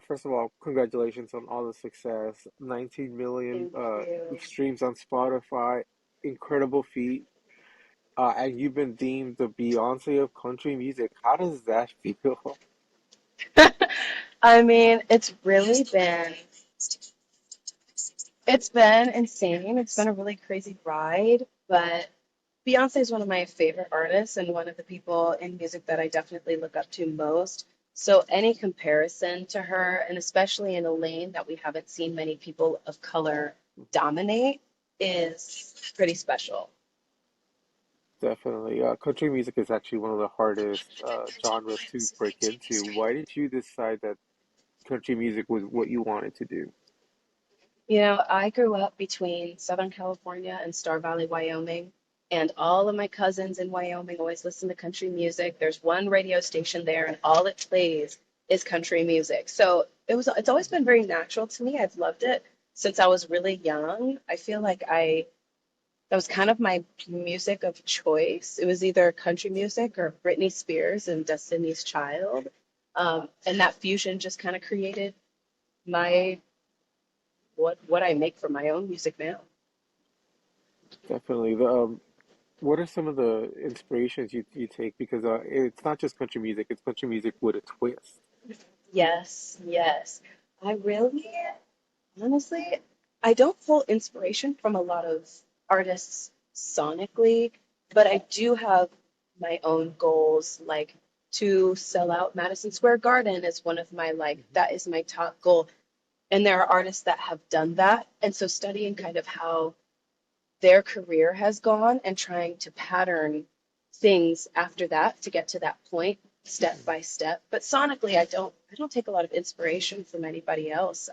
First of all, congratulations on all the success. 19 million Thank you. streams on Spotify, incredible feat. And you've been deemed the Beyonce of country music. How does that feel? I mean, it's been insane. It's been a really crazy ride, but Beyonce is one of my favorite artists and one of the people in music that I definitely look up to most. So any comparison to her, and especially in a lane that we haven't seen many people of color dominate, is pretty special. Definitely. Country music is actually one of the hardest genres to break into. Why did you decide that country music was what you wanted to do? You know, I grew up between Southern California and Star Valley, Wyoming, and all of my cousins in Wyoming always listen to country music. There's one radio station there, and all it plays is country music. So it's always been very natural to me. I've loved it since I was really young. I feel like that was kind of my music of choice. It was either country music or Britney Spears and Destiny's Child. And that fusion just kind of created my what I make for my own music now. Definitely. What are some of the inspirations you take? Because it's not just country music, it's country music with a twist. Yes, yes. I really, honestly, I don't pull inspiration from a lot of artists sonically, but I do have my own goals, like to sell out Madison Square Garden is one of my that is my top goal. And there are artists that have done that. And so studying kind of how their career has gone and trying to pattern things after that to get to that point step by step. But sonically, I don't take a lot of inspiration from anybody else.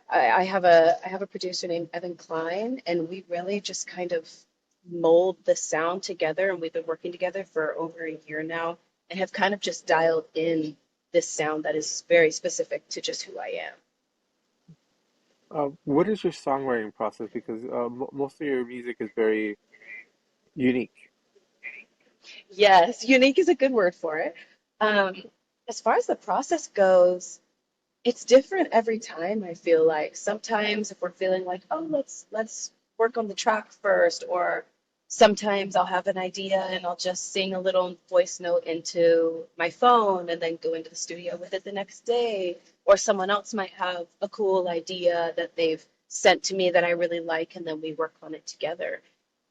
I have a producer named Evan Klein, and we really just kind of mold the sound together, and we've been working together for over a year now, and have kind of just dialed in this sound that is very specific to just who I am. What is your songwriting process? Because most of your music is very unique. Yes, unique is a good word for it. Um, as far as the process goes, it's different every time, I feel like. Sometimes if we're feeling like, oh, let's work on the track first, or sometimes I'll have an idea and I'll just sing a little voice note into my phone and then go into the studio with it the next day. Or someone else might have a cool idea that they've sent to me that I really like, and then we work on it together.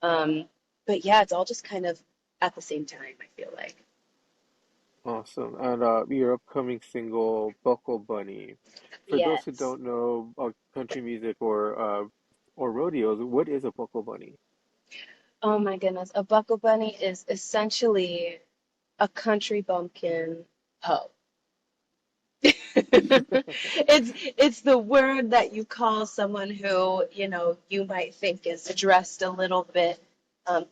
Um, but yeah, it's all just kind of at the same time, I feel like. Awesome. And your upcoming single, Buckle Bunny. For those who Yes. don't know country music or rodeos, what is a buckle bunny? Oh my goodness. A buckle bunny is essentially a country bumpkin hoe. It's the word that you call someone who, you might think is dressed a little bit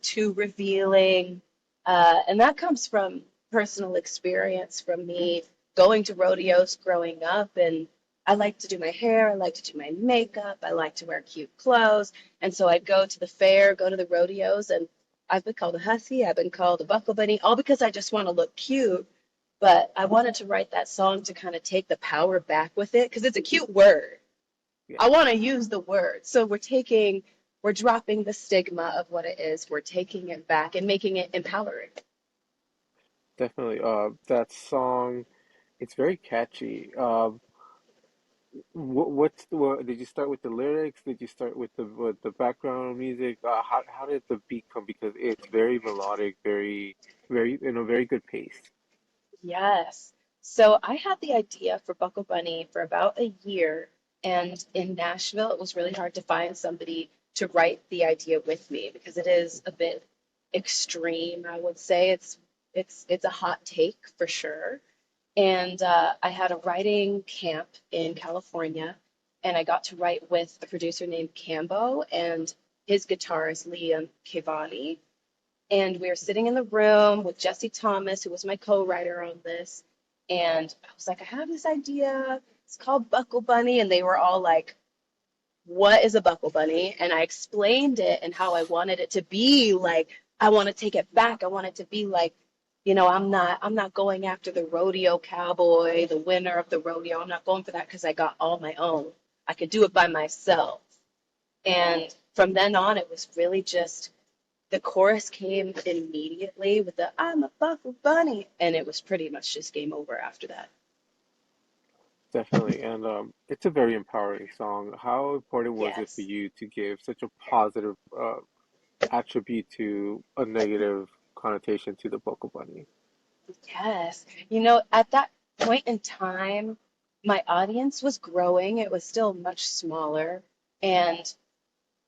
too revealing. And that comes from personal experience from me going to rodeos growing up. And I like to do my hair, I like to do my makeup, I like to wear cute clothes. And so I'd go to the fair, go to the rodeos, and I've been called a hussy, I've been called a buckle bunny, all because I just want to look cute. But I wanted to write that song to kind of take the power back with it because it's a cute word. I Yes, want to use the word. So we're dropping the stigma of what it is. We're taking it back and making it empowering. definitely. That song, it's very catchy. What did you start with the lyrics? Did you start with the background music? How did the beat come? Because it's very melodic, very in a very good pace. Yes. So I had the idea for Buckle Bunny for about a year, and in Nashville, it was really hard to find somebody to write the idea with me because it is a bit extreme, I would say. It's a hot take for sure. And I had a writing camp in California, and I got to write with a producer named Cambo and his guitarist Liam Kivani. And we were sitting in the room with Jesse Thomas, who was my co-writer on this. And I was like, I have this idea. It's called Buckle Bunny. And they were all like, what is a buckle bunny? And I explained it and how I wanted it to be like, I want to take it back. I want it to be like I'm not going after the rodeo cowboy, the winner of the rodeo. I'm not going for that because I got all my own. I could do it by myself. And from then on, it was really just the chorus came immediately with the I'm a Buckle Bunny, and it was pretty much just game over after that. Definitely. And it's a very empowering song. How important was it for Yes. you to give such a positive attribute to a negative connotation to the Buckle Bunny? Yes. At that point in time, my audience was growing. It was still much smaller. And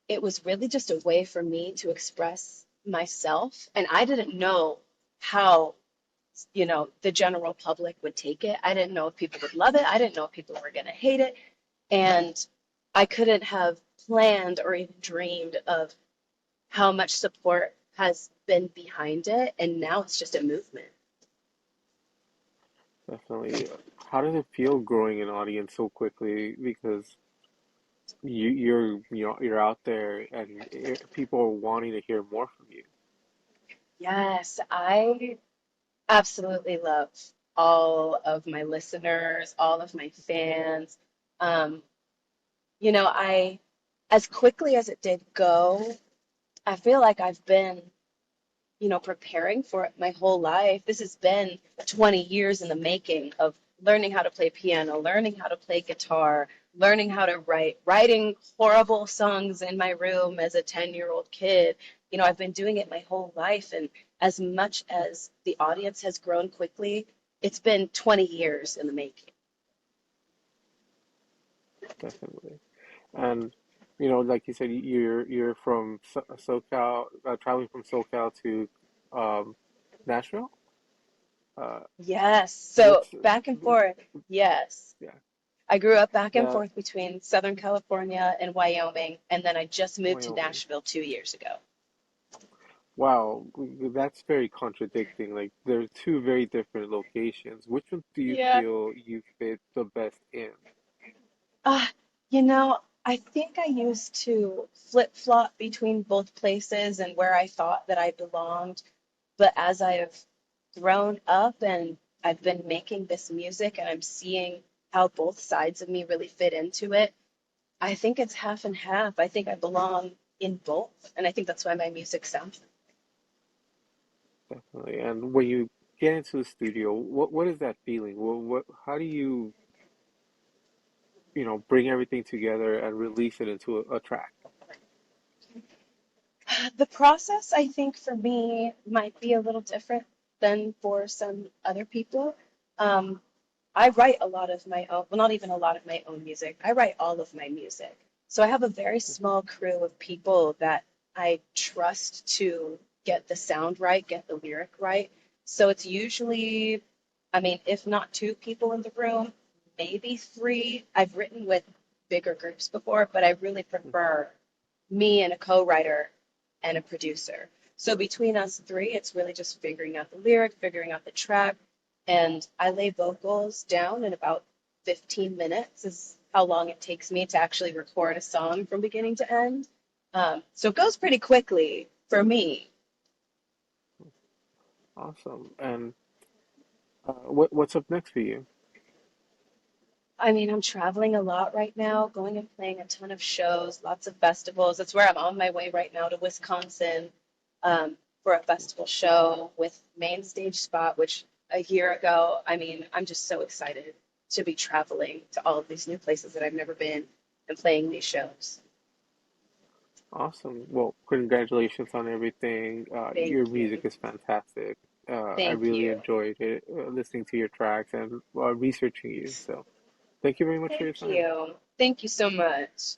it was really just a way for me to express myself. And I didn't know how, the general public would take it. I didn't know if people would love it. I didn't know if people were going to hate it. And I couldn't have planned or even dreamed of how much support has been behind it. And now it's just a movement. Definitely. How does it feel growing an audience so quickly? Because you're out there and people are wanting to hear more from you. Yes, I absolutely love all of my listeners, all of my fans. Um, as quickly as it did go, I feel like I've been, preparing for it my whole life. This has been 20 years in the making of learning how to play piano, learning how to play guitar, learning how to writing horrible songs in my room as a 10-year-old kid. I've been doing it my whole life, and as much as the audience has grown quickly, it's been 20 years in the making. Definitely. And like you said, you're from SoCal, traveling from SoCal to um, Nashville. Uh, Yes, so what's back and forth, yes. yeah, I grew up back and that forth between Southern California and Wyoming, and then I just moved to Wyoming. Nashville 2 years ago. Wow, that's very contradicting. Like they're two very different locations. Which one do you Yeah. feel you fit the best in? Uh, I think I used to flip-flop between both places and where I thought that I belonged. But as I have grown up and I've been making this music and I'm seeing how both sides of me really fit into it, I think it's half and half. I think I belong in both. And I think that's why my music sounds. Definitely. And when you get into the studio, what is that feeling? How do you, bring everything together and release it into a track? The process, I think, for me might be a little different than for some other people. Um, I write a lot of my own, well, not even a lot of my own music. I write all of my music. So I have a very small crew of people that I trust to get the sound right, get the lyric right. So it's usually, I mean, if not two people in the room, maybe three. I've written with bigger groups before, but I really prefer me and a co-writer and a producer. So between us three, it's really just figuring out the lyric, figuring out the track, and I lay vocals down in about 15 minutes is how long it takes me to actually record a song from beginning to end. So it goes pretty quickly for me. Awesome. And what's up next for you? I mean, I'm traveling a lot right now, going and playing a ton of shows, lots of festivals. That's where I'm on my way right now to Wisconsin for a festival show with Main Stage Spot, which a year ago, I mean, I'm just so excited to be traveling to all of these new places that I've never been and playing these shows. Awesome. Well, congratulations on everything. Your Thank music you. is fantastic. I Thank really you. enjoyed it, listening to your tracks and researching you. So thank you very much for your Thank time. you. Thank you so much.